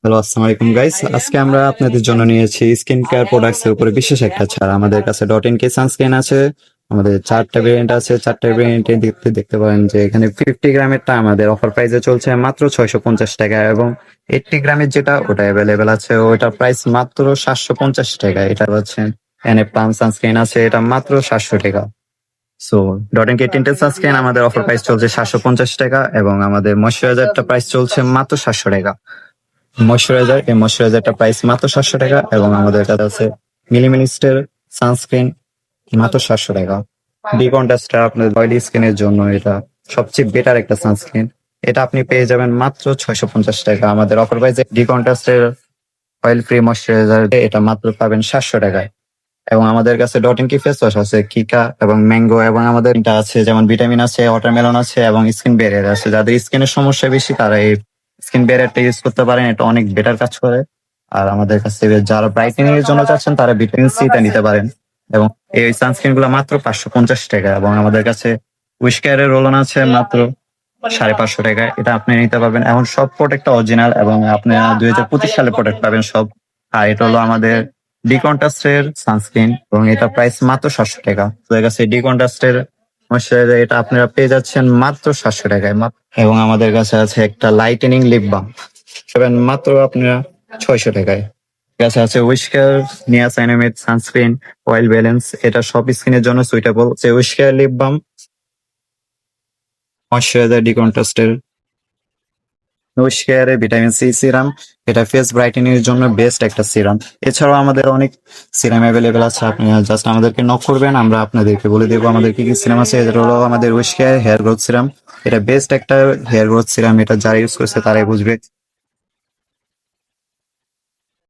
Hello, আসসালামু আলাইকুম guys. আজকে আমরা আপনাদের জন্য নিয়েছি স্কিন কেয়ার প্রোডাক্টস এর উপরে বিশেষ একটা ছাড়। আমাদের কাছে ডট ইন কে সানস্ক্রিন আছে। আমাদের চারটা ভেরিয়েন্ট আছে। চারটা ভেরিয়েন্টে দেখতে পারেন যে এখানে 50 গ্রামেরটা আমাদের অফার প্রাইসে চলছে মাত্র 650 টাকা, এবং 80 গ্রামের যেটা ওটা অ্যাভেলেবেল আছে, ওটার প্রাইস মাত্র 750 টাকা। এটা হচ্ছে এনএ প্লাম সানস্ক্রিন আছে, এটা মাত্র 700 টাকা। So dot and key tinted sunscreen আমাদের অফার প্রাইস চলছে 750 টাকা, এবং আমাদের ময়শ্চারাইজারটা প্রাইস চলছে মাত্র 700 টাকা। এই ময়শ্চারাইজারটা প্রাইস মাত্র 700 টাকা, এবং আমাদের কাছে আছে মিনিমিলিস্টের সানস্ক্রিন মাত্র 700 টাকা। ডি কন্ট্রাস্টটা আপনার অয়েলি স্কিনের জন্য এটা সবচেয়ে বেটার একটা সানস্ক্রিন। এটা আপনি পেয়ে যাবেন মাত্র 650 টাকা। আমাদের অফার প্রাইসে ডি কন্ট্রাস্টের অয়েল ফ্রি ময়শ্চারাইজার এটা মাত্র পাবেন 700 টাকায়। এবং আমাদের কাছে ডট ইন কি ফেস ওয়াশ আছে কিকা এবং ম্যাঙ্গো, এবং আমাদের এটা আছে যেমন ভিটামিন আছে, ওয়াটারমেলন আছে, এবং স্কিন ব্যারিয়ার আছে। যাদের স্কিনের সমস্যা বেশি তারা এই স্কিন ব্যারিয়ারটা ইউজ করতে পারেন, এটা অনেক বেটার কাজ করে। আর আমাদের কাছে যারা ব্রাইটেনিং এর জন্য চাচ্ছেন তারা ভিটামিন সি টা নিতে পারেন। এবং এই সানস্ক্রিন গুলো মাত্র 550 টাকা। এবং আমাদের কাছে উইশ কেয়ারের রোলন আছে মাত্র 550 টাকায়, এটা আপনি নিতে পারবেন। এখন সব প্রোডাক্ট অরিজিনাল, এবং আপনি 2025 সালে প্রোডাক্ট পাবেন সব। আর এটা হলো আমাদের ডিকন্ট্রাস্টের সানস্ক্রিন, এবং এটা প্রাইস মাত্র 700 টাকা। তো এর কাছে ডিকন্ট্রাস্টের ময়শ্চারাইজার এটা আপনারা পেয়ে যাচ্ছেন মাত্র 700 টাকায়। এবং আমাদের কাছে আছে একটা লাইটেনিং লিপ বাম, সেটা মাত্র আপনারা 600 টাকায়। কাছে আছে WishCare niacinamide sunscreen oil balance, এটা সব স্কিনের জন্য সুইটেবল। যে উইশকেয়ার লিপ বাম ময়শ্চারাইজার ডিকন্ট্রাস্টের উইশকেয়ারের ভিটামিন সি সিরাম, এটা ফেস ব্রাইটেনিং এর জন্য বেস্ট একটা সিরাম। এছাড়াও আমাদের অনেক সিরাম অ্যাভেলেবেল আছে, আপনি জাস্ট আমাদেরকে নক করবেন, আমরা আপনাদেরকে বলে দেবো আমাদের কি কি সিরাম আছে। এটা হলো আমাদের উইশকেয়ার হেয়ার গ্রোথ সিরাম, এটা বেস্ট একটা হেয়ার গ্রোথ সিরাম। এটা যারা ইউজ করছে তারাই বুঝবে